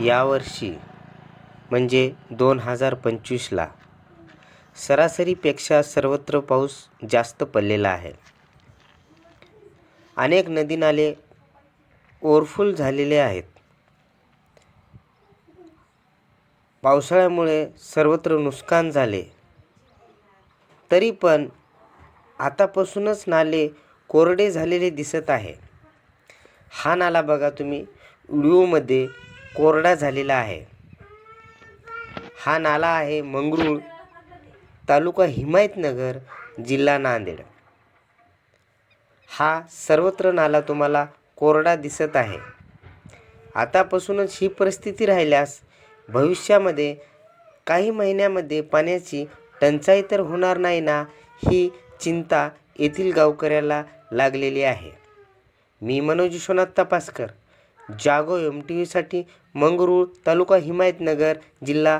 यावर्षी म्हणजे 2025ला सरासरीपेक्षा सर्वत्र पाऊस जास्त पडलेला आहे. अनेक नदी नाले ओव्हरफुल झालेले आहेत. पावसाळ्यामुळे सर्वत्र नुकसान झाले. तरी पण आतापासूनच नाले कोरडे झालेले दिसत आहे. हा नाला बघा तुम्ही व्हिडिओमध्ये कोरडा झालेला आहे. हा नाला आहे मंगरूळ, तालुका हिमायतनगर, जिल्हा नांदेड. हा सर्वत्र नाला तुम्हाला कोरडा दिसत आहे. आतापासूनच ही परिस्थिती राहिल्यास भविष्यामध्ये काही महिन्यामध्ये पाण्याची टंचाई तर होणार नाही ना, ही चिंता येथील गावकऱ्याला लागलेली आहे. मी मनोज विश्वनाथ तपासकर, जागो MTV साठी मंगरूळ, तालुका हिमायतनगर, जिल्हा